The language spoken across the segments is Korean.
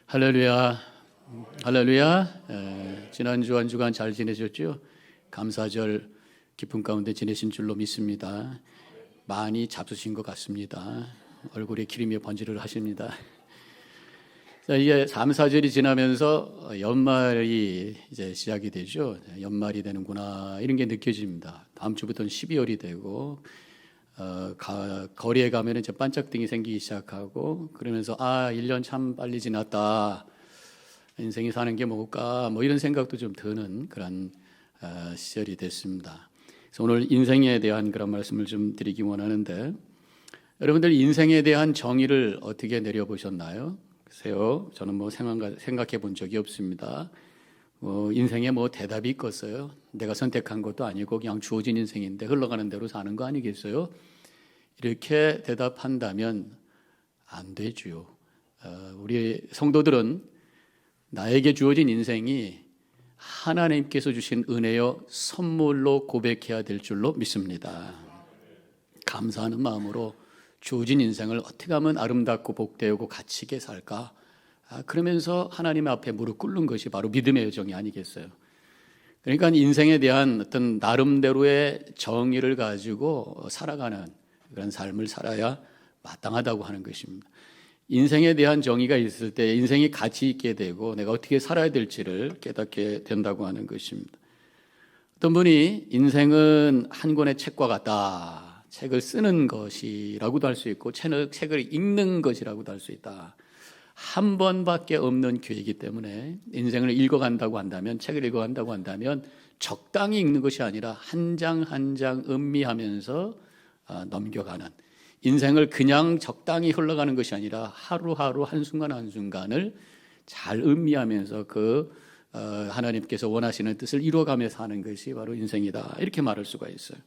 할렐루야, 할렐루야. 지난주 한 주간 잘 지내셨죠? 감사절 기쁨 가운데 지내신 줄로 믿습니다. 많이 잡수신 것 같습니다. 얼굴에 기름이 번지를 하십니다. 자, 이제 3, 4절이 지나면서 연말이 이제 시작이 되죠. 연말이 되는구나 이런 게 느껴집니다. 다음 주부터는 12월이 되고 거리에 가면 이제 반짝등이 생기기 시작하고 그러면서 1년 참 빨리 지났다. 인생이 사는 게 뭘까? 뭐 이런 생각도 좀 드는 그런 시절이 됐습니다. 그래서 오늘 인생에 대한 그런 말씀을 좀 드리기 원하는데 여러분들 인생에 대한 정의를 어떻게 내려보셨나요? 글쎄요, 저는 뭐 생각해 본 적이 없습니다. 인생에 뭐 대답이 있겠어요? 내가 선택한 것도 아니고 그냥 주어진 인생인데 흘러가는 대로 사는 거 아니겠어요? 이렇게 대답한다면 안 되죠. 우리 성도들은 나에게 주어진 인생이 하나님께서 주신 은혜요 선물로 고백해야 될 줄로 믿습니다. 감사하는 마음으로 주어진 인생을 어떻게 하면 아름답고 복되고 가치 있게 살까? 그러면서 하나님 앞에 무릎 꿇는 것이 바로 믿음의 여정이 아니겠어요? 그러니까 인생에 대한 어떤 나름대로의 정의를 가지고 살아가는 그런 삶을 살아야 마땅하다고 하는 것입니다. 인생에 대한 정의가 있을 때 인생이 가치 있게 되고 내가 어떻게 살아야 될지를 깨닫게 된다고 하는 것입니다. 어떤 분이 인생은 한 권의 책과 같다. 책을 쓰는 것이라고도 할 수 있고 책을 읽는 것이라고도 할 수 있다. 한 번밖에 없는 기회이기 때문에 인생을 읽어간다고 한다면, 책을 읽어간다고 한다면 적당히 읽는 것이 아니라 한 장 한 장 음미하면서 넘겨가는, 인생을 그냥 적당히 흘러가는 것이 아니라 하루하루 한순간 한순간을 잘 음미하면서 하나님께서 원하시는 뜻을 이루어가며 사는 것이 바로 인생이다, 이렇게 말할 수가 있어요.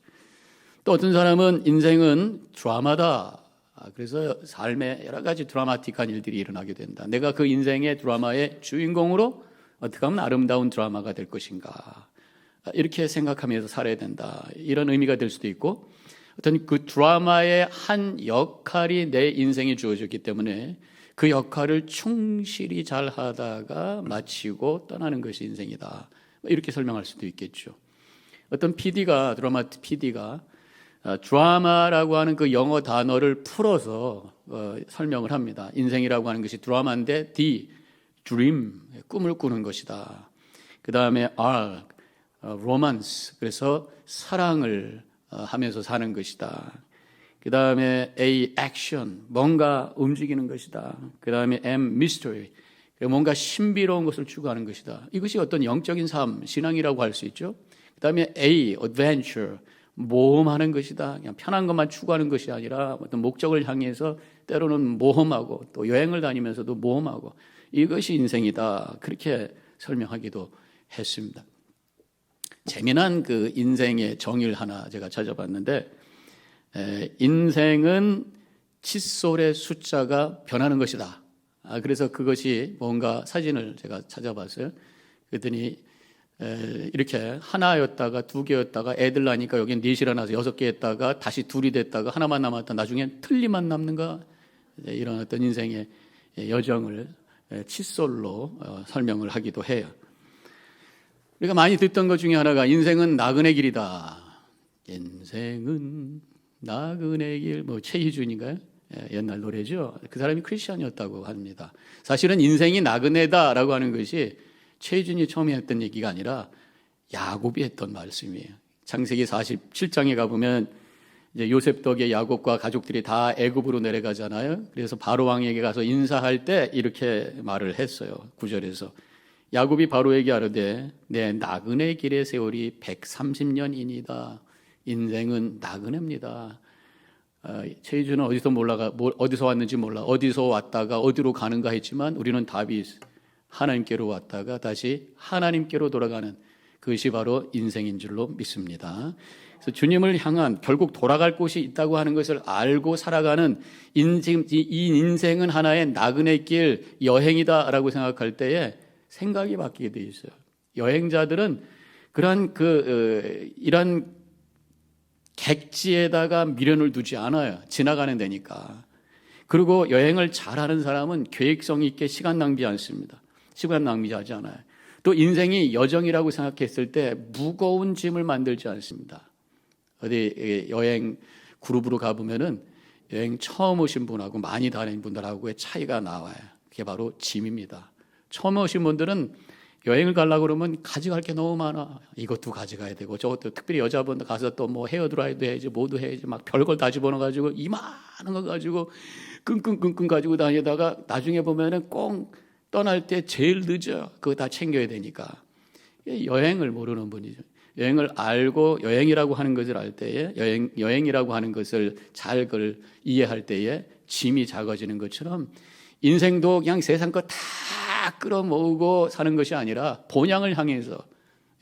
또 어떤 사람은 인생은 드라마다. 그래서 삶에 여러 가지 드라마틱한 일들이 일어나게 된다. 내가 그 인생의 드라마의 주인공으로 어떻게 하면 아름다운 드라마가 될 것인가, 이렇게 생각하면서 살아야 된다, 이런 의미가 될 수도 있고, 어떤 그 드라마의 한 역할이 내 인생에 주어졌기 때문에 그 역할을 충실히 잘 하다가 마치고 떠나는 것이 인생이다, 이렇게 설명할 수도 있겠죠. 어떤 드라마 PD가 드라마라고 하는 그 영어 단어를 풀어서 설명을 합니다. 인생이라고 하는 것이 드라마인데 dream, 꿈을 꾸는 것이다. 그 다음에 romance, 그래서 사랑을 하면서 사는 것이다. 그 다음에 action, 뭔가 움직이는 것이다. 그 다음에 mystery, 뭔가 신비로운 것을 추구하는 것이다. 이것이 어떤 영적인 삶, 신앙이라고 할 수 있죠. 그 다음에 adventure, 모험하는 것이다. 그냥 편한 것만 추구하는 것이 아니라 어떤 목적을 향해서 때로는 모험하고 또 여행을 다니면서도 모험하고, 이것이 인생이다, 그렇게 설명하기도 했습니다. 재미난 그 인생의 정의를 하나 제가 찾아봤는데, 인생은 칫솔의 숫자가 변하는 것이다. 그래서 그것이 뭔가 사진을 제가 찾아봤어요. 그랬더니 이렇게 하나였다가 두 개였다가 애들 나니까 여기는 넷이 일어나서 6개 했다가 다시 둘이 됐다가 하나만 남았다, 나중엔 틀리만 남는가, 이런 어떤 인생의 여정을 칫솔로 설명을 하기도 해요. 우리가 많이 듣던 것 중에 하나가 인생은 나그네 길이다. 인생은 나그네 길, 최희준인가요? 옛날 노래죠. 그 사람이 크리스천이었다고 합니다. 사실은 인생이 나그네다라고 하는 것이 최희준이 처음에 했던 얘기가 아니라 야곱이 했던 말씀이에요. 창세기 47장에 가보면 이제 요셉 덕에 야곱과 가족들이 다 애굽으로 내려가잖아요. 그래서 바로 왕에게 가서 인사할 때 이렇게 말을 했어요. 9절에서 야곱이 바로에게 아뢰되 내 나그네 길의 세월이 130년이니이다. 인생은 나그네입니다. 최희준은 어디서 왔는지 몰라. 어디서 왔다가 어디로 가는가 했지만 우리는 답이 하나님께로 왔다가 다시 하나님께로 돌아가는, 그것이 바로 인생인 줄로 믿습니다. 그래서 주님을 향한, 결국 돌아갈 곳이 있다고 하는 것을 알고 살아가는 이 인생은 하나의 나그네 길 여행이다라고 생각할 때에 생각이 바뀌게 돼 있어요. 여행자들은 이런 객지에다가 미련을 두지 않아요. 지나가는 데니까. 그리고 여행을 잘하는 사람은 계획성 있게 시간 낭비 않습니다. 시간 낭비하지 않아요. 또 인생이 여정이라고 생각했을 때 무거운 짐을 만들지 않습니다. 어디 여행 그룹으로 가보면은 여행 처음 오신 분하고 많이 다닌 분들하고의 차이가 나와요. 그게 바로 짐입니다. 처음 오신 분들은 여행을 가려고 그러면 가져갈 게 너무 많아. 이것도 가져가야 되고 저것도, 특별히 여자분들 가서 또 뭐 헤어드라이도 해야지 뭐도 해야지 막 별걸 다 집어넣어가지고 이만한 거 가지고 끙끙끙끙 가지고 다니다가 나중에 보면은 꼭 떠날 때 제일 늦어. 그거 다 챙겨야 되니까. 여행을 모르는 분이죠. 여행을 알고 여행이라고 하는 것을 알 때에 여행이라고 하는 것을 잘 그걸 이해할 때에 짐이 작아지는 것처럼 인생도 그냥 세상 거 다 끌어모으고 사는 것이 아니라 본향을 향해서,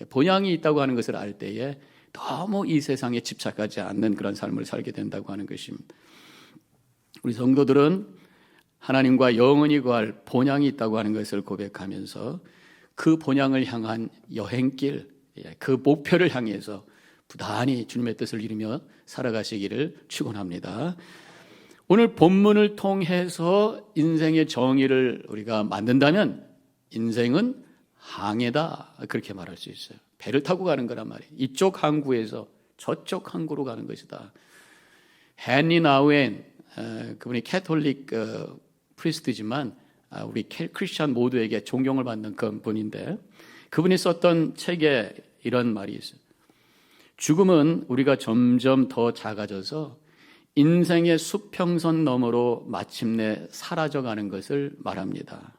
본향이 있다고 하는 것을 알 때에 너무 이 세상에 집착하지 않는 그런 삶을 살게 된다고 하는 것입니다. 우리 성도들은 하나님과 영원히 거할 본향이 있다고 하는 것을 고백하면서 그 본향을 향한 여행길, 그 목표를 향해서 부단히 주님의 뜻을 이루며 살아가시기를 축원합니다. 오늘 본문을 통해서 인생의 정의를 우리가 만든다면 인생은 항해다, 그렇게 말할 수 있어요. 배를 타고 가는 거란 말이에요. 이쪽 항구에서 저쪽 항구로 가는 것이다. 헨리 나우엔, 그분이 캐톨릭 프리스트지만 우리 크리스찬 모두에게 존경을 받는 그 분인데, 그분이 썼던 책에 이런 말이 있어요. 죽음은 우리가 점점 더 작아져서 인생의 수평선 너머로 마침내 사라져가는 것을 말합니다.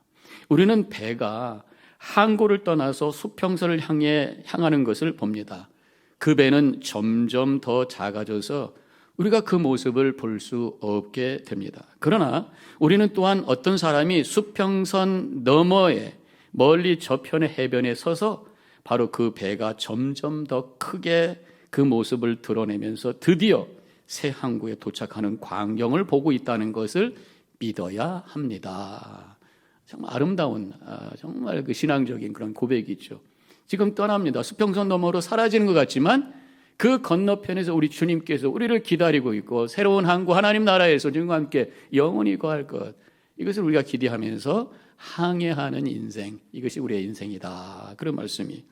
우리는 배가 항구를 떠나서 수평선을 향하는 것을 봅니다. 그 배는 점점 더 작아져서 우리가 그 모습을 볼 수 없게 됩니다. 그러나 우리는 또한 어떤 사람이 수평선 너머에 멀리 저편의 해변에 서서 바로 그 배가 점점 더 크게 그 모습을 드러내면서 드디어 새 항구에 도착하는 광경을 보고 있다는 것을 믿어야 합니다. 정말 아름다운, 정말 그 신앙적인 그런 고백이죠. 지금 떠납니다. 수평선 너머로 사라지는 것 같지만 그 건너편에서 우리 주님께서 우리를 기다리고 있고 새로운 항구 하나님 나라에서 주님과 함께 영원히 거할 것, 이것을 우리가 기대하면서 항해하는 인생, 이것이 우리의 인생이다, 그런 말씀이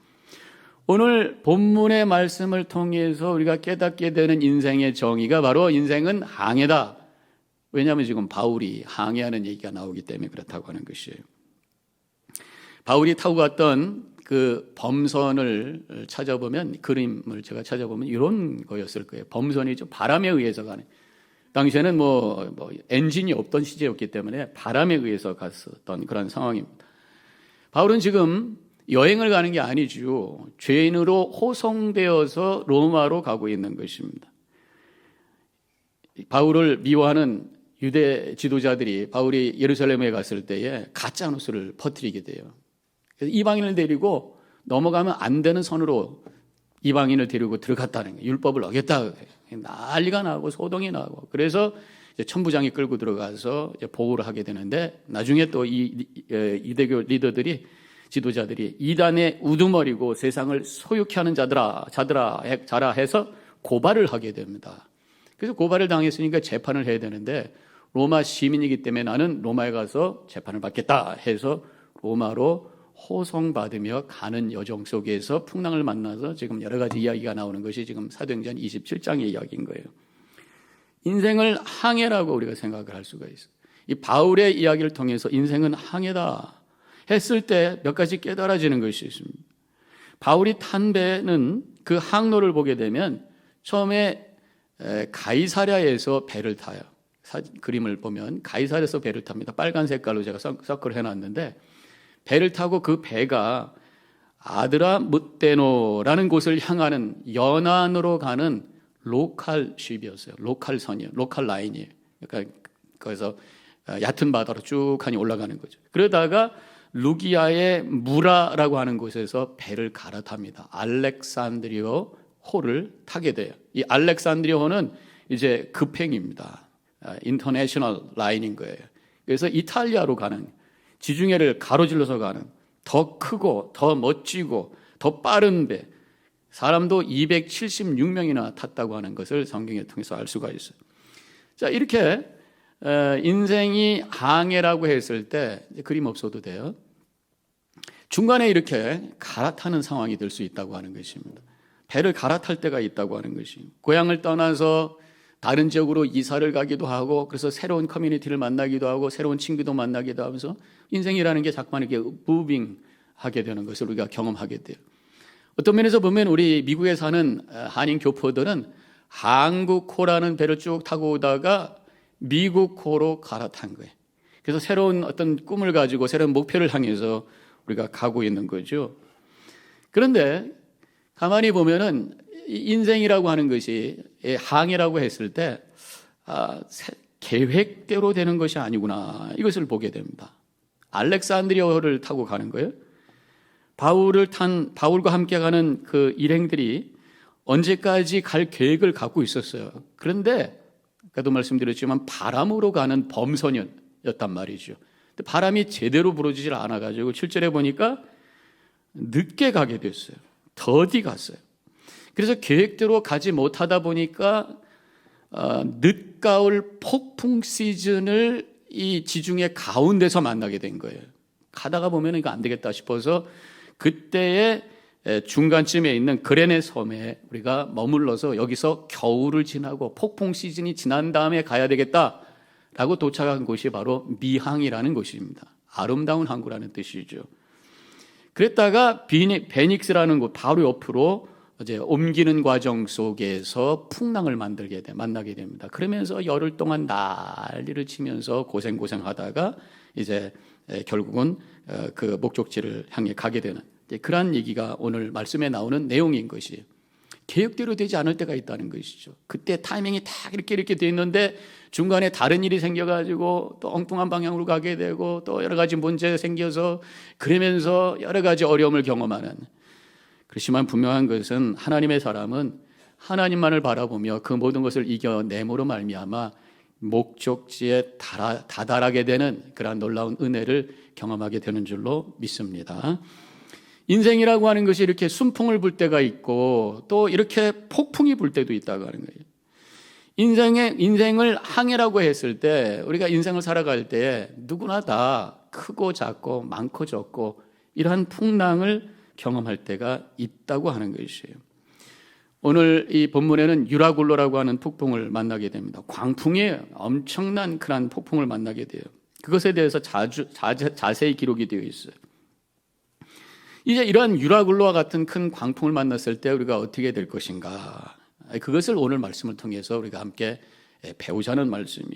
오늘 본문의 말씀을 통해서 우리가 깨닫게 되는 인생의 정의가 바로 인생은 항해다. 왜냐하면 지금 바울이 항해하는 얘기가 나오기 때문에 그렇다고 하는 것이에요. 바울이 타고 갔던 그 범선을 찾아보면, 그림을 제가 찾아보면 이런 거였을 거예요. 범선이죠. 바람에 의해서 가는. 당시에는 뭐 엔진이 없던 시제였기 때문에 바람에 의해서 갔었던 그런 상황입니다. 바울은 지금 여행을 가는 게 아니죠. 죄인으로 호송되어서 로마로 가고 있는 것입니다. 바울을 미워하는 유대 지도자들이 바울이 예루살렘에 갔을 때에 가짜 뉴스를 퍼뜨리게 돼요. 그래서 이방인을 데리고 넘어가면 안 되는 선으로 이방인을 데리고 들어갔다는 거예요. 율법을 어겼다. 난리가 나고 소동이 나고. 그래서 이제 천부장이 끌고 들어가서 이제 보호를 하게 되는데, 나중에 또 이 유대교 리더들이, 지도자들이 이단의 우두머리고 세상을 소유케 하는 자라 해서 고발을 하게 됩니다. 그래서 고발을 당했으니까 재판을 해야 되는데, 로마 시민이기 때문에 나는 로마에 가서 재판을 받겠다 해서 로마로 호송받으며 가는 여정 속에서 풍랑을 만나서 지금 여러 가지 이야기가 나오는 것이 지금 사도행전 27장의 이야기인 거예요. 인생을 항해라고 우리가 생각을 할 수가 있어요. 이 바울의 이야기를 통해서 인생은 항해다 했을 때 몇 가지 깨달아지는 것이 있습니다. 바울이 탄 배는 그 항로를 보게 되면 처음에 가이사랴에서 배를 타요. 그림을 보면 가이사랴에서 배를 탑니다. 빨간 색깔로 제가 서클을 해놨는데, 배를 타고 그 배가 아드라무테노라는 곳을 향하는 연안으로 가는 로컬 쉽이었어요. 로컬 선이에요. 로컬 라인이에요. 그러니까 거기서 얕은 바다로 쭉 하니 올라가는 거죠. 그러다가 루기아의 무라라고 하는 곳에서 배를 갈아탑니다. 알렉산드리아 호를 타게 돼요. 이 알렉산드리아 호는 이제 급행입니다. 인터내셔널 라인인 거예요. 그래서 이탈리아로 가는, 지중해를 가로질러서 가는 더 크고 더 멋지고 더 빠른 배, 사람도 276명이나 탔다고 하는 것을 성경을 통해서 알 수가 있어요. 자, 이렇게 인생이 항해라고 했을 때 그림 없어도 돼요. 중간에 이렇게 갈아타는 상황이 될 수 있다고 하는 것입니다. 배를 갈아탈 때가 있다고 하는 것이, 고향을 떠나서 다른 지역으로 이사를 가기도 하고, 그래서 새로운 커뮤니티를 만나기도 하고 새로운 친구도 만나기도 하면서 인생이라는 게 자꾸만 이렇게 무빙하게 되는 것을 우리가 경험하게 돼요. 어떤 면에서 보면 우리 미국에 사는 한인 교포들은 한국호라는 배를 쭉 타고 오다가 미국호로 갈아탄 거예요. 그래서 새로운 어떤 꿈을 가지고 새로운 목표를 향해서 우리가 가고 있는 거죠. 그런데 가만히 보면은 인생이라고 하는 것이 항해라고 했을 때 계획대로 되는 것이 아니구나, 이것을 보게 됩니다. 알렉산드리아호를 타고 가는 거예요. 바울과 함께 가는 그 일행들이 언제까지 갈 계획을 갖고 있었어요. 그런데 아까도 말씀드렸지만 바람으로 가는 범선이었단 말이죠. 근데 바람이 제대로 불어주질 않아가지고 7절에 보니까 늦게 가게 됐어요. 더디 갔어요. 그래서 계획대로 가지 못하다 보니까 늦가을 폭풍 시즌을 이 지중해 가운데서 만나게 된 거예요. 가다가 보면 이거 안 되겠다 싶어서 그때의 중간쯤에 있는 그레네 섬에 우리가 머물러서 여기서 겨울을 지나고 폭풍 시즌이 지난 다음에 가야 되겠다라고 도착한 곳이 바로 미항이라는 곳입니다. 아름다운 항구라는 뜻이죠. 그랬다가 베닉스라는 곳 바로 옆으로 이제 옮기는 과정 속에서 풍랑을 만나게 됩니다. 그러면서 열흘 동안 난리를 치면서 고생하다가 이제 결국은 그 목적지를 향해 가게 되는 그러한 얘기가 오늘 말씀에 나오는 내용인 것이에요. 계획대로 되지 않을 때가 있다는 것이죠. 그때 타이밍이 딱 이렇게 돼 있는데 중간에 다른 일이 생겨가지고 또 엉뚱한 방향으로 가게 되고 또 여러 가지 문제가 생겨서 그러면서 여러 가지 어려움을 경험하는. 그렇지만 분명한 것은 하나님의 사람은 하나님만을 바라보며 그 모든 것을 이겨내므로 말미암아 목적지에 다다르게 되는 그러한 놀라운 은혜를 경험하게 되는 줄로 믿습니다. 인생이라고 하는 것이 이렇게 순풍을 불 때가 있고 또 이렇게 폭풍이 불 때도 있다고 하는 거예요. 인생을 항해라고 했을 때 우리가 인생을 살아갈 때 누구나 다 크고 작고 많고 적고 이러한 풍랑을 경험할 때가 있다고 하는 것이에요. 오늘 이 본문에는 유라굴로라고 하는 폭풍을 만나게 됩니다. 광풍의 엄청난 그런 폭풍을 만나게 돼요. 그것에 대해서 자세히 기록이 되어 있어요. 이제 이러한 유라굴로와 같은 큰 광풍을 만났을 때 우리가 어떻게 될 것인가, 그것을 오늘 말씀을 통해서 우리가 함께 배우자는 말씀이,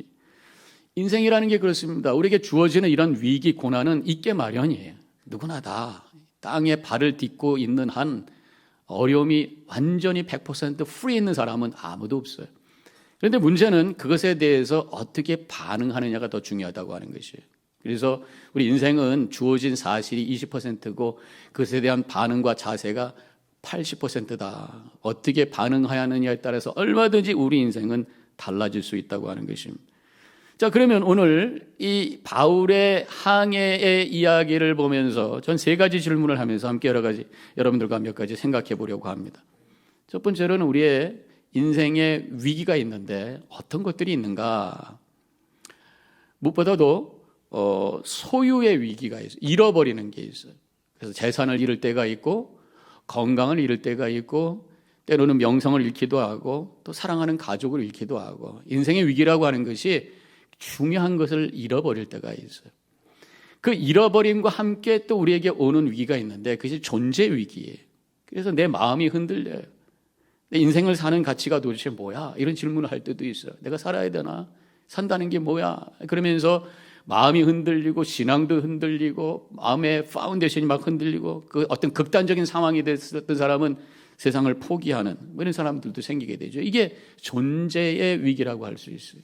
인생이라는 게 그렇습니다. 우리에게 주어지는 이런 위기 고난은 있게 마련이에요. 누구나 다 땅에 발을 딛고 있는 한 어려움이 완전히 100% free 있는 사람은 아무도 없어요. 그런데 문제는 그것에 대해서 어떻게 반응하느냐가 더 중요하다고 하는 것이에요. 그래서 우리 인생은 주어진 사실이 20%고 그것에 대한 반응과 자세가 80%다. 어떻게 반응해야 하느냐에 따라서 얼마든지 우리 인생은 달라질 수 있다고 하는 것입니다. 자, 그러면 오늘 이 바울의 항해의 이야기를 보면서 전 세 가지 질문을 하면서 함께 여러 가지 여러분들과 몇 가지 생각해 보려고 합니다. 첫 번째로는 우리의 인생에 위기가 있는데 어떤 것들이 있는가? 무엇보다도 소유의 위기가 있어요. 잃어버리는 게 있어요. 그래서 재산을 잃을 때가 있고 건강을 잃을 때가 있고 때로는 명성을 잃기도 하고 또 사랑하는 가족을 잃기도 하고, 인생의 위기라고 하는 것이 중요한 것을 잃어버릴 때가 있어요. 그 잃어버림과 함께 또 우리에게 오는 위기가 있는데 그것이 존재 위기예요. 그래서 내 마음이 흔들려요. 내 인생을 사는 가치가 도대체 뭐야? 이런 질문을 할 때도 있어요. 내가 살아야 되나? 산다는 게 뭐야? 그러면서 마음이 흔들리고 신앙도 흔들리고 마음의 파운데이션이 막 흔들리고 그 어떤 극단적인 상황이 됐었던 사람은 세상을 포기하는 이런 사람들도 생기게 되죠. 이게 존재의 위기라고 할 수 있어요.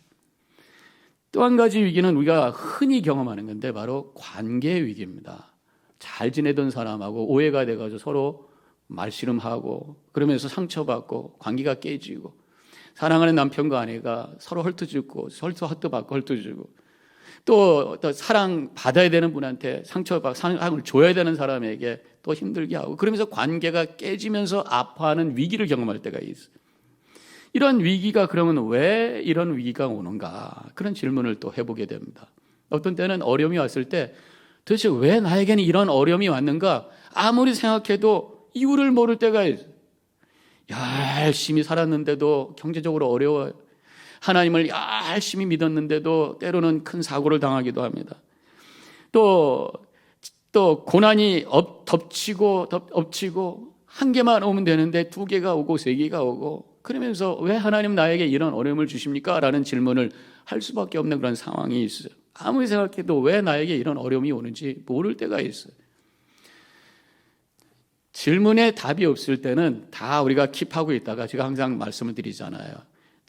또 한 가지 위기는 우리가 흔히 경험하는 건데 바로 관계의 위기입니다. 잘 지내던 사람하고 오해가 돼가지고 서로 말씨름하고 그러면서 상처받고 관계가 깨지고, 사랑하는 남편과 아내가 서로 헐뜯고 헐뜯받고 헐뜯주고, 또 사랑 받아야 되는 분한테 상처받고 사랑을 줘야 되는 사람에게 또 힘들게 하고, 그러면서 관계가 깨지면서 아파하는 위기를 경험할 때가 있어요. 이런 위기가 그러면 왜 이런 위기가 오는가? 그런 질문을 또 해보게 됩니다. 어떤 때는 어려움이 왔을 때 도대체 왜 나에게는 이런 어려움이 왔는가? 아무리 생각해도 이유를 모를 때가 있어요. 열심히 살았는데도 경제적으로 어려워요. 하나님을 열심히 믿었는데도 때로는 큰 사고를 당하기도 합니다. 또 고난이 덮치고 한 개만 오면 되는데 두 개가 오고 세 개가 오고, 그러면서 왜 하나님 나에게 이런 어려움을 주십니까? 라는 질문을 할 수밖에 없는 그런 상황이 있어요. 아무리 생각해도 왜 나에게 이런 어려움이 오는지 모를 때가 있어요. 질문에 답이 없을 때는 다 우리가 킵하고 있다가 제가 항상 말씀을 드리잖아요.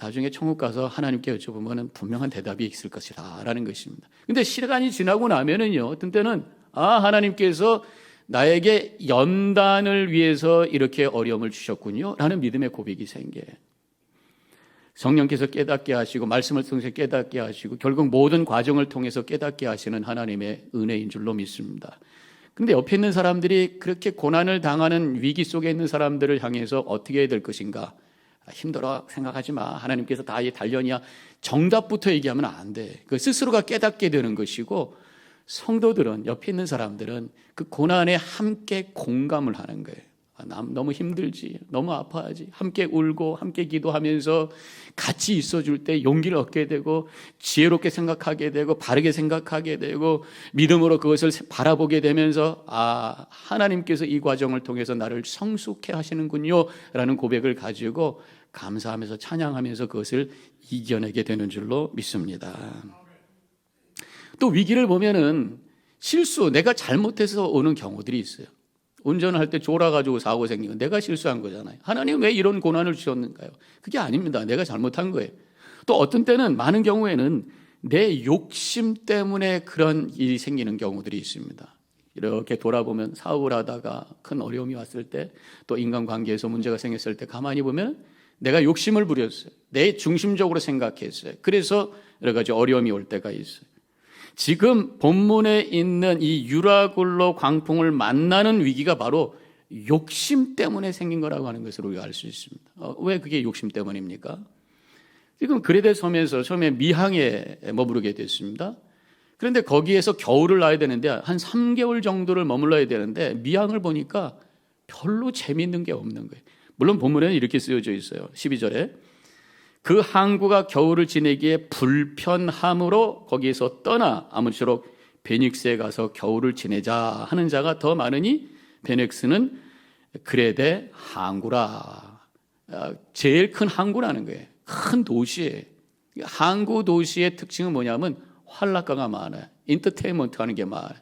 나중에 천국 가서 하나님께 여쭤보면 분명한 대답이 있을 것이다 라는 것입니다. 근데 시간이 지나고 나면은요, 어떤 때는 하나님께서 나에게 연단을 위해서 이렇게 어려움을 주셨군요 라는 믿음의 고백이 생겨요. 성령께서 깨닫게 하시고 말씀을 통해서 깨닫게 하시고 결국 모든 과정을 통해서 깨닫게 하시는 하나님의 은혜인 줄로 믿습니다. 근데 옆에 있는 사람들이 그렇게 고난을 당하는 위기 속에 있는 사람들을 향해서 어떻게 해야 될 것인가? 힘들어 생각하지 마. 하나님께서 다 단련이야. 정답부터 얘기하면 안 돼. 그 스스로가 깨닫게 되는 것이고, 성도들은, 옆에 있는 사람들은 그 고난에 함께 공감을 하는 거예요. 남 너무 힘들지, 너무 아파하지. 함께 울고 함께 기도하면서 같이 있어줄 때 용기를 얻게 되고, 지혜롭게 생각하게 되고, 바르게 생각하게 되고, 믿음으로 그것을 바라보게 되면서 하나님께서 이 과정을 통해서 나를 성숙해 하시는군요 라는 고백을 가지고 감사하면서 찬양하면서 그것을 이겨내게 되는 줄로 믿습니다. 또 위기를 보면은 내가 잘못해서 오는 경우들이 있어요. 운전을 할 때 졸아가지고 사고 생기고 내가 실수한 거잖아요. 하나님 왜 이런 고난을 주셨는가요? 그게 아닙니다. 내가 잘못한 거예요. 또 어떤 때는, 많은 경우에는 내 욕심 때문에 그런 일이 생기는 경우들이 있습니다. 이렇게 돌아보면 사업을 하다가 큰 어려움이 왔을 때, 또 인간관계에서 문제가 생겼을 때 가만히 보면 내가 욕심을 부렸어요. 내 중심적으로 생각했어요. 그래서 여러 가지 어려움이 올 때가 있어요. 지금 본문에 있는 이 유라굴로 광풍을 만나는 위기가 바로 욕심 때문에 생긴 거라고 하는 것을 우리가 알 수 있습니다. 왜 그게 욕심 때문입니까? 지금 그레데 섬에서 처음에 미항에 머무르게 됐습니다. 그런데 거기에서 겨울을 나야 되는데 한 3개월 정도를 머물러야 되는데 미항을 보니까 별로 재미있는 게 없는 거예요. 물론 본문에는 이렇게 쓰여져 있어요. 12절에 그 항구가 겨울을 지내기에 불편함으로 거기에서 떠나 아무쪼록 베닉스에 가서 겨울을 지내자 하는 자가 더 많으니 베닉스는 그레데 항구라. 제일 큰 항구라는 거예요. 큰 도시에. 항구 도시의 특징은 뭐냐면 활락가가 많아요. 인터테인먼트 하는 게 많아요.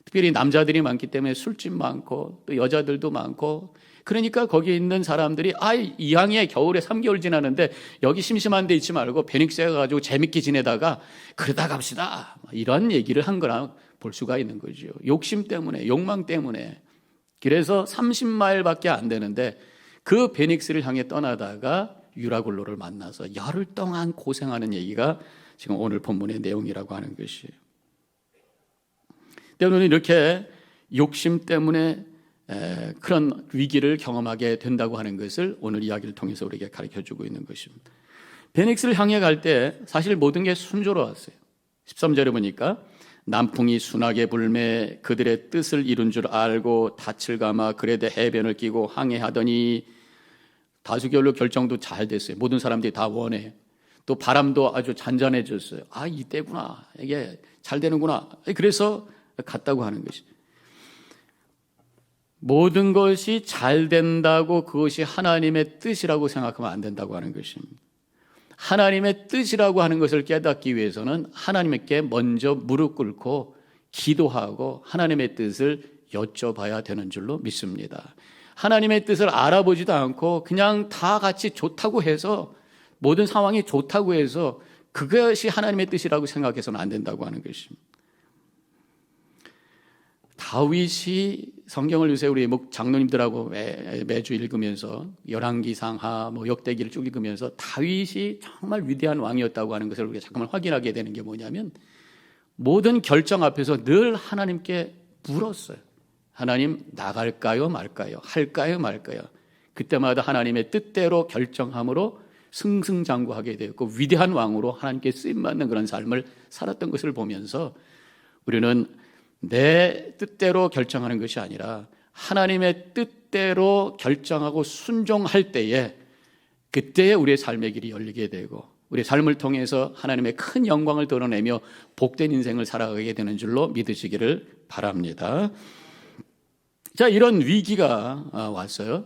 특별히 남자들이 많기 때문에 술집 많고 또 여자들도 많고, 그러니까 거기에 있는 사람들이 이 항에 겨울에 3개월 지나는데 여기 심심한 데 있지 말고 베닉스에 가가지고 재밌게 지내다가 그러다 갑시다, 이런 얘기를 한 거라 볼 수가 있는 거죠. 욕심 때문에, 욕망 때문에. 그래서 30마일밖에 안 되는데 그 베닉스를 향해 떠나다가 유라굴로를 만나서 열흘 동안 고생하는 얘기가 지금 오늘 본문의 내용이라고 하는 것이에요. 때로는 이렇게 욕심 때문에 그런 위기를 경험하게 된다고 하는 것을 오늘 이야기를 통해서 우리에게 가르쳐주고 있는 것입니다. 베닉스를 향해 갈 때 사실 모든 게 순조로웠어요. 13절에 보니까 남풍이 순하게 불매 그들의 뜻을 이룬 줄 알고 닻을 감아 그레데 해변을 끼고 항해하더니, 다수결로 결정도 잘 됐어요. 모든 사람들이 다 원해요. 또 바람도 아주 잔잔해졌어요. 이때구나, 이게 잘 되는구나. 그래서 갔다고 하는 것이, 모든 것이 잘 된다고 그것이 하나님의 뜻이라고 생각하면 안 된다고 하는 것입니다. 하나님의 뜻이라고 하는 것을 깨닫기 위해서는 하나님께 먼저 무릎 꿇고 기도하고 하나님의 뜻을 여쭤봐야 되는 줄로 믿습니다. 하나님의 뜻을 알아보지도 않고 그냥 다 같이 좋다고 해서, 모든 상황이 좋다고 해서 그것이 하나님의 뜻이라고 생각해서는 안 된다고 하는 것입니다. 다윗이, 성경을 요새 우리 장로님들하고 매주 읽으면서 열왕기상하 역대기를 쭉 읽으면서 다윗이 정말 위대한 왕이었다고 하는 것을 우리가 잠깐만 확인하게 되는 게 뭐냐면, 모든 결정 앞에서 늘 하나님께 물었어요. 하나님, 나갈까요 말까요? 할까요 말까요? 그때마다 하나님의 뜻대로 결정함으로 승승장구하게 되었고 위대한 왕으로 하나님께 쓰임받는 그런 삶을 살았던 것을 보면서 우리는 내 뜻대로 결정하는 것이 아니라 하나님의 뜻대로 결정하고 순종할 때에 그때에 우리의 삶의 길이 열리게 되고 우리의 삶을 통해서 하나님의 큰 영광을 드러내며 복된 인생을 살아가게 되는 줄로 믿으시기를 바랍니다. 자, 이런 위기가 왔어요.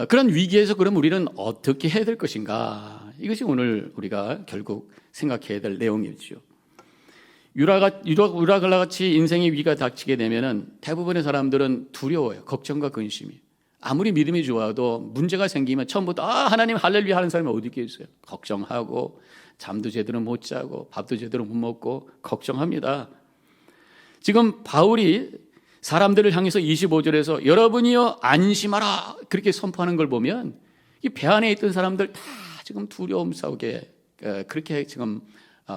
그런 위기에서 그럼 우리는 어떻게 해야 될 것인가? 이것이 오늘 우리가 결국 생각해야 될 내용이죠. 유라글라 같이 인생의 위기가 닥치게 되면은 대부분의 사람들은 두려워요. 걱정과 근심이. 아무리 믿음이 좋아도 문제가 생기면 처음부터 하나님 할렐루야 하는 사람이 어디 있겠어요? 걱정하고 잠도 제대로 못 자고 밥도 제대로 못 먹고 걱정합니다. 지금 바울이 사람들을 향해서 25절에서 여러분이여 안심하라 그렇게 선포하는 걸 보면 이 배 안에 있던 사람들 다 지금 두려움 속에 그렇게 지금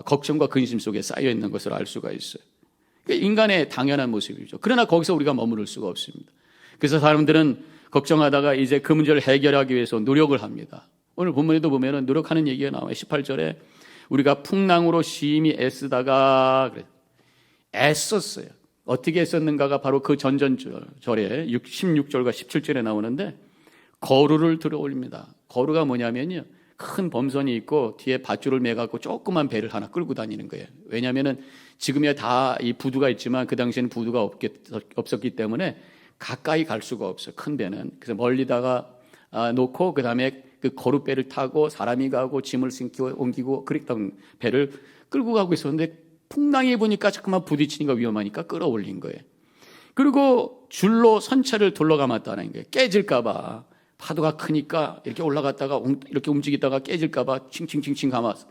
걱정과 근심 속에 쌓여 있는 것을 알 수가 있어요. 인간의 당연한 모습이죠. 그러나 거기서 우리가 머무를 수가 없습니다. 그래서 사람들은 걱정하다가 이제 그 문제를 해결하기 위해서 노력을 합니다. 오늘 본문에도 보면은 노력하는 얘기가 나와요. 18절에 우리가 풍랑으로 심히 애쓰다가 애썼어요. 어떻게 했었는가가 바로 그 전전절에 16절과 17절에 나오는데 거루를 들어 올립니다. 거루가 뭐냐면요, 큰 범선이 있고 뒤에 밧줄을 매갖고 조그만 배를 하나 끌고 다니는 거예요. 왜냐하면은 지금이야 다 이 부두가 있지만 그 당시에는 부두가 없었기 때문에 가까이 갈 수가 없어요. 큰 배는. 그래서 멀리다가 놓고 그 다음에 그 거루배를 타고 사람이 가고 짐을 싣고 옮기고 그랬던 배를 끌고 가고 있었는데 풍랑이 보니까 자꾸만 부딪히니까 위험하니까 끌어올린 거예요. 그리고 줄로 선체를 둘러감았다는 거예요. 깨질까 봐. 파도가 크니까 이렇게 올라갔다가 이렇게 움직이다가 깨질까 봐 칭칭칭칭 감았어.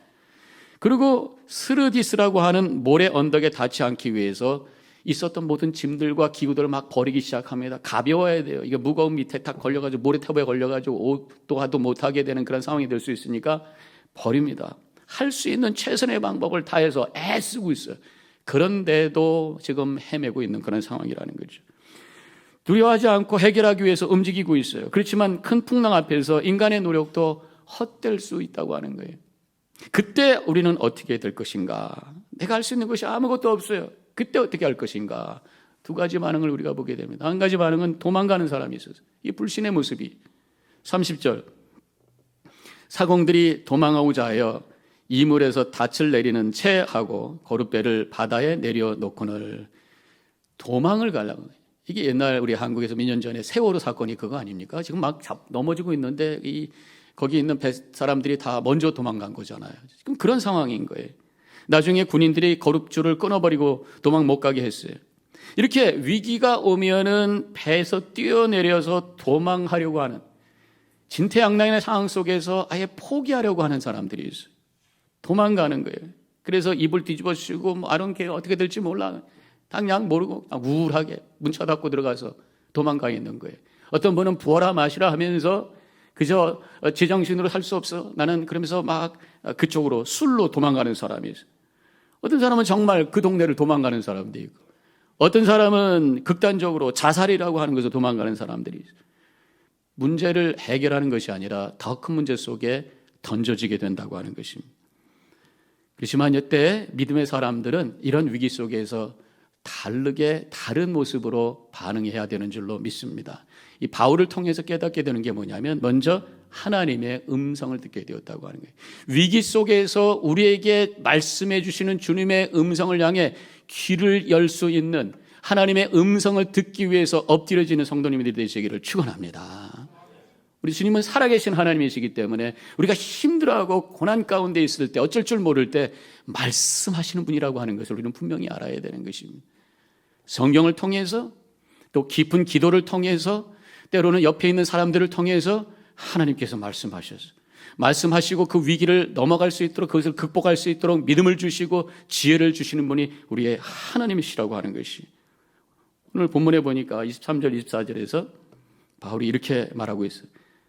그리고 스르디스라고 하는 모래 언덕에 닿지 않기 위해서 있었던 모든 짐들과 기구들을 막 버리기 시작합니다. 가벼워야 돼요. 이게 무거운 밑에 탁 걸려가지고 모래탑에 걸려가지고 옷도 하도 못하게 되는 그런 상황이 될 수 있으니까 버립니다. 할 수 있는 최선의 방법을 다해서 애쓰고 있어요. 그런데도 지금 헤매고 있는 그런 상황이라는 거죠. 두려워하지 않고 해결하기 위해서 움직이고 있어요. 그렇지만 큰 풍랑 앞에서 인간의 노력도 헛될 수 있다고 하는 거예요. 그때 우리는 어떻게 될 것인가? 내가 할 수 있는 것이 아무것도 없어요. 그때 어떻게 할 것인가? 두 가지 반응을 우리가 보게 됩니다. 한 가지 반응은 도망가는 사람이 있어요. 이 불신의 모습이 30절 사공들이 도망하고자 하여 이물에서 닻을 내리는 채 하고 거룻배를 바다에 내려놓고는 도망을 가려고. 이게 옛날 우리 한국에서 몇 년 전에 세월호 사건이 그거 아닙니까? 지금 막 넘어지고 있는데 거기 있는 배 사람들이 다 먼저 도망간 거잖아요. 지금 그런 상황인 거예요. 나중에 군인들이 거룻줄을 끊어버리고 도망 못 가게 했어요. 이렇게 위기가 오면은 배에서 뛰어내려서 도망하려고 하는 진퇴양난의 상황 속에서 아예 포기하려고 하는 사람들이 있어요. 도망가는 거예요. 그래서 이불 뒤집어 쓰고 아론케 어떻게 될지 몰라. 그냥 모르고 우울하게 문 쳐닫고 들어가서 도망가 있는 거예요. 어떤 분은 부어라 마시라 하면서 그저 제정신으로 살 수 없어. 나는 그러면서 막 그쪽으로 술로 도망가는 사람이 있어요. 어떤 사람은 정말 그 동네를 도망가는 사람도 있고 어떤 사람은 극단적으로 자살이라고 하는 것에서 도망가는 사람들이 있어요. 문제를 해결하는 것이 아니라 더 큰 문제 속에 던져지게 된다고 하는 것입니다. 그렇지만 이때 믿음의 사람들은 이런 위기 속에서 다르게 다른 모습으로 반응해야 되는 줄로 믿습니다. 이 바울을 통해서 깨닫게 되는 게 뭐냐면 먼저 하나님의 음성을 듣게 되었다고 하는 거예요. 위기 속에서 우리에게 말씀해 주시는 주님의 음성을 향해 귀를 열 수 있는 하나님의 음성을 듣기 위해서 엎드려지는 성도님들이 되시기를 축원합니다. 우리 주님은 살아계신 하나님이시기 때문에 우리가 힘들어하고 고난 가운데 있을 때 어쩔 줄 모를 때 말씀하시는 분이라고 하는 것을 우리는 분명히 알아야 되는 것입니다. 성경을 통해서 또 깊은 기도를 통해서 때로는 옆에 있는 사람들을 통해서 하나님께서 말씀하셨어요. 말씀하시고 그 위기를 넘어갈 수 있도록 그것을 극복할 수 있도록 믿음을 주시고 지혜를 주시는 분이 우리의 하나님이시라고 하는 것이 오늘 본문에 보니까 23절 24절에서 바울이 이렇게 말하고 있어요.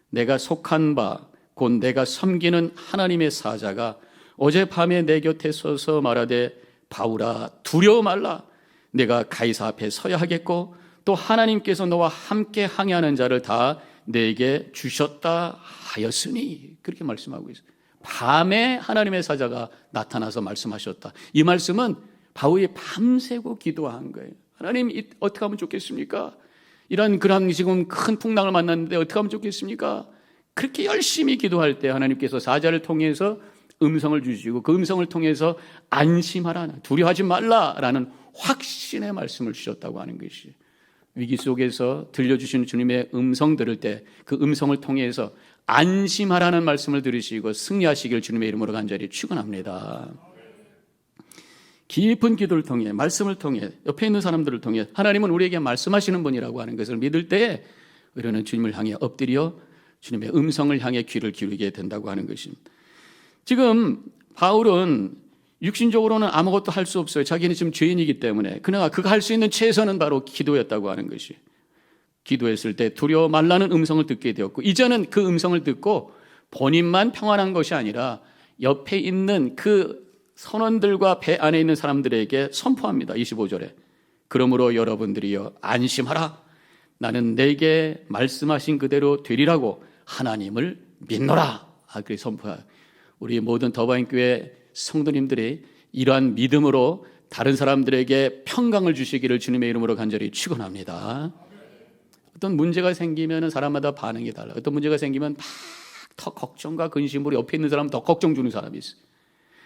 내가 속한 바 곧 내가 섬기는 하나님의 사자가 어젯밤에 내 곁에 서서 말하되 바울아 두려워 말라. 내가 가이사 앞에 서야 하겠고 또 하나님께서 너와 함께 항해하는 자를 다 내게 주셨다 하였으니 그렇게 말씀하고 있어요. 밤에 하나님의 사자가 나타나서 말씀하셨다. 이 말씀은 바울이 밤새고 기도한 거예요. 하나님 어떻게 하면 좋겠습니까? 그런 지금 큰 풍랑을 만났는데 어떻게 하면 좋겠습니까? 그렇게 열심히 기도할 때 하나님께서 사자를 통해서 음성을 주시고 그 음성을 통해서 안심하라, 두려워하지 말라라는 확신의 말씀을 주셨다고 하는 것이, 위기 속에서 들려주시는 주님의 음성 들을 때 그 음성을 통해서 안심하라는 말씀을 들으시고 승리하시길 주님의 이름으로 간절히 축원합니다. 깊은 기도를 통해, 말씀을 통해, 옆에 있는 사람들을 통해 하나님은 우리에게 말씀하시는 분이라고 하는 것을 믿을 때에 우리는 주님을 향해 엎드려 주님의 음성을 향해 귀를 기울이게 된다고 하는 것입니다. 지금 바울은 육신적으로는 아무것도 할 수 없어요. 자기는 지금 죄인이기 때문에. 그러나 그가 할 수 있는 최선은 바로 기도였다고 하는 것이, 기도했을 때 두려워 말라는 음성을 듣게 되었고, 이제는 그 음성을 듣고 본인만 평안한 것이 아니라 옆에 있는 그 선원들과 배 안에 있는 사람들에게 선포합니다. 25절에 그러므로 여러분들이여 안심하라, 나는 내게 말씀하신 그대로 되리라고 하나님을 믿노라. 그렇게 선포해요. 우리 모든 더바인교회 성도님들이 이러한 믿음으로 다른 사람들에게 평강을 주시기를 주님의 이름으로 간절히 축원합니다. 어떤 문제가 생기면 사람마다 반응이 달라요. 어떤 문제가 생기면 막 더 걱정과 근심으로 옆에 있는 사람 더 걱정 주는 사람이 있어요.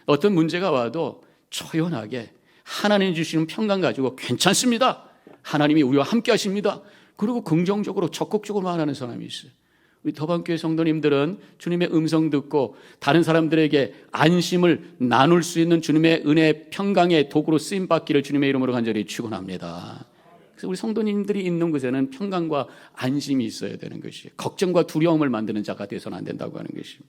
어떤 문제가 와도 초연하게 하나님 주시는 평강 가지고 괜찮습니다, 하나님이 우리와 함께 하십니다, 그리고 긍정적으로 적극적으로 말하는 사람이 있어요. 우리 더반교회 성도님들은 주님의 음성 듣고 다른 사람들에게 안심을 나눌 수 있는 주님의 은혜 평강의 도구로 쓰임받기를 주님의 이름으로 간절히 축원합니다. 그래서 우리 성도님들이 있는 곳에는 평강과 안심이 있어야 되는 것이, 걱정과 두려움을 만드는 자가 되어서는 안 된다고 하는 것입니다.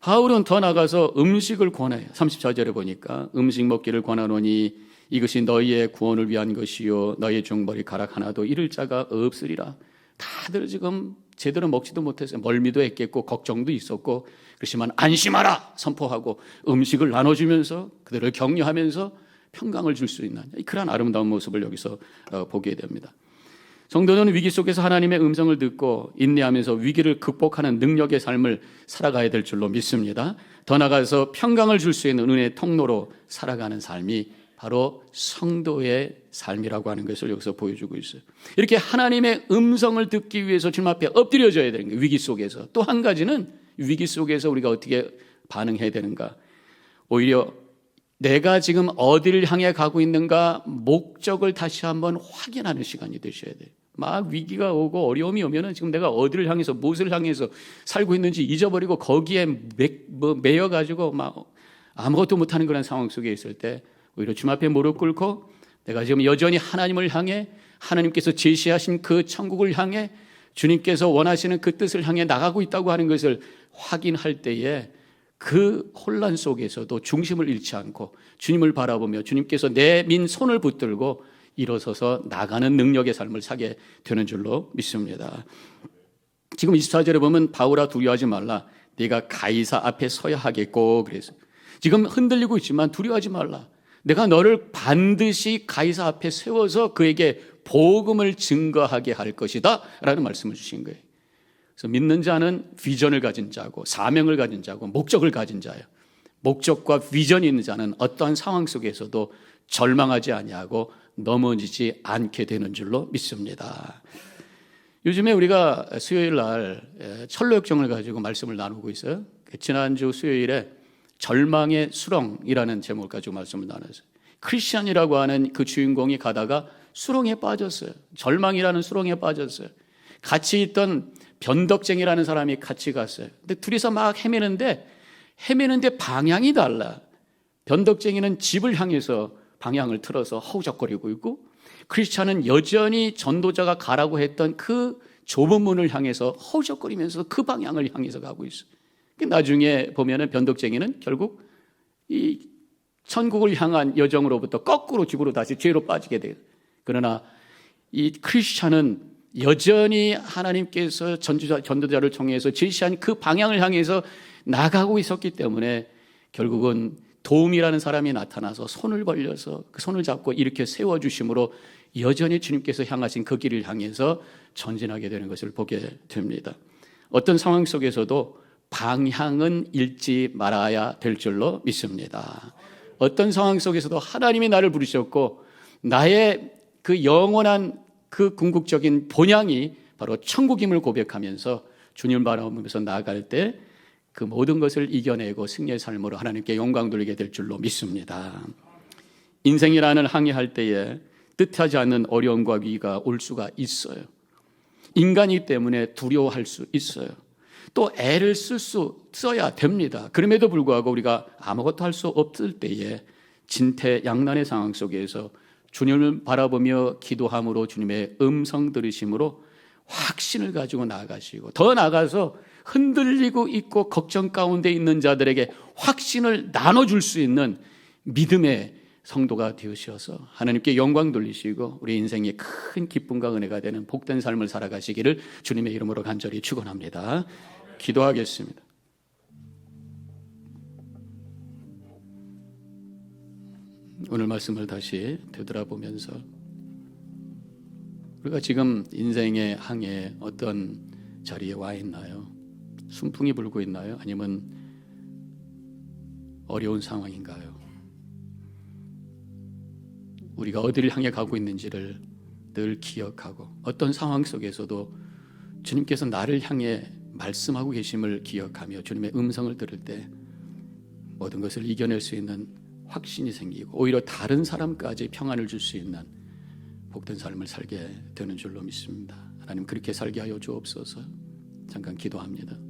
바울은 더 나가서 음식을 권해요. 34절에 보니까 음식 먹기를 권하노니 이것이 너희의 구원을 위한 것이요 너희의 종벌이 가락 하나도 잃을 자가 없으리라. 다들 지금 제대로 먹지도 못했어요. 멀미도 했겠고 걱정도 있었고, 그렇지만 안심하라 선포하고 음식을 나눠주면서 그들을 격려하면서 평강을 줄 수 있는 그런 아름다운 모습을 여기서 보게 됩니다. 성도는 위기 속에서 하나님의 음성을 듣고 인내하면서 위기를 극복하는 능력의 삶을 살아가야 될 줄로 믿습니다. 더 나아가서 평강을 줄 수 있는 은혜의 통로로 살아가는 삶이 바로 성도의 삶이라고 하는 것을 여기서 보여주고 있어요. 이렇게 하나님의 음성을 듣기 위해서 주님 앞에 엎드려져야 되는 거예요. 위기 속에서. 또 한 가지는 위기 속에서 우리가 어떻게 반응해야 되는가, 오히려 내가 지금 어디를 향해 가고 있는가 목적을 다시 한번 확인하는 시간이 되셔야 돼요. 막 위기가 오고 어려움이 오면은 지금 내가 어디를 향해서 무엇을 향해서 살고 있는지 잊어버리고 거기에 매여가지고 막 아무것도 못하는 그런 상황 속에 있을 때 오히려 주님 앞에 무릎 꿇고 내가 지금 여전히 하나님을 향해, 하나님께서 제시하신 그 천국을 향해, 주님께서 원하시는 그 뜻을 향해 나가고 있다고 하는 것을 확인할 때에 그 혼란 속에서도 중심을 잃지 않고 주님을 바라보며 주님께서 내민 손을 붙들고 일어서서 나가는 능력의 삶을 사게 되는 줄로 믿습니다. 지금 24절에 보면 바울아 두려워하지 말라, 네가 가이사 앞에 서야 하겠고, 그래서 지금 흔들리고 있지만 두려워하지 말라, 내가 너를 반드시 가이사 앞에 세워서 그에게 복음을 증거하게 할 것이다 라는 말씀을 주신 거예요. 그래서 믿는 자는 비전을 가진 자고 사명을 가진 자고 목적을 가진 자예요. 목적과 비전이 있는 자는 어떠한 상황 속에서도 절망하지 아니하고 넘어지지 않게 되는 줄로 믿습니다. 요즘에 우리가 수요일 날 철로역정을 가지고 말씀을 나누고 있어요. 지난주 수요일에 절망의 수렁이라는 제목을 가지고 말씀을 나눴어요. 크리스찬이라고 하는 그 주인공이 가다가 수렁에 빠졌어요. 절망이라는 수렁에 빠졌어요. 같이 있던 변덕쟁이라는 사람이 같이 갔어요. 근데 둘이서 막 헤매는데 방향이 달라. 변덕쟁이는 집을 향해서 방향을 틀어서 허우적거리고 있고, 크리스찬은 여전히 전도자가 가라고 했던 그 좁은 문을 향해서 허우적거리면서 그 방향을 향해서 가고 있어요. 나중에 보면은 변덕쟁이는 결국 이 천국을 향한 여정으로부터 거꾸로 집으로 다시 죄로 빠지게 돼요. 그러나 이 크리스찬은 여전히 하나님께서 전도자를 통해서 제시한 그 방향을 향해서 나가고 있었기 때문에 결국은 도움이라는 사람이 나타나서 손을 벌려서 그 손을 잡고 이렇게 세워주심으로 여전히 주님께서 향하신 그 길을 향해서 전진하게 되는 것을 보게 됩니다. 어떤 상황 속에서도 방향은 잃지 말아야 될 줄로 믿습니다. 어떤 상황 속에서도 하나님이 나를 부르셨고 나의 그 영원한 그 궁극적인 본향이 바로 천국임을 고백하면서 주님을 바라보면서 나아갈 때 그 모든 것을 이겨내고 승리의 삶으로 하나님께 영광 돌리게 될 줄로 믿습니다. 인생이라는 항해할 때에 뜻하지 않는 어려움과 위기가 올 수가 있어요. 인간이기 때문에 두려워할 수 있어요. 또 애를 써야 됩니다. 그럼에도 불구하고 우리가 아무것도 할 수 없을 때에 진퇴양난의 상황 속에서 주님을 바라보며 기도함으로 주님의 음성 들으심으로 확신을 가지고 나아가시고 더 나아가서 흔들리고 있고 걱정 가운데 있는 자들에게 확신을 나눠줄 수 있는 믿음의 성도가 되으셔서 하나님께 영광 돌리시고 우리 인생에 큰 기쁨과 은혜가 되는 복된 삶을 살아가시기를 주님의 이름으로 간절히 축원합니다. 기도하겠습니다. 오늘 말씀을 다시 되돌아보면서 우리가 지금 인생의 항해에 어떤 자리에 와 있나요? 순풍이 불고 있나요? 아니면 어려운 상황인가요? 우리가 어디를 향해 가고 있는지를 늘 기억하고 어떤 상황 속에서도 주님께서 나를 향해 말씀하고 계심을 기억하며 주님의 음성을 들을 때 모든 것을 이겨낼 수 있는 확신이 생기고 오히려 다른 사람까지 평안을 줄 수 있는 복된 삶을 살게 되는 줄로 믿습니다. 하나님 그렇게 살게 하여 주옵소서. 잠깐 기도합니다.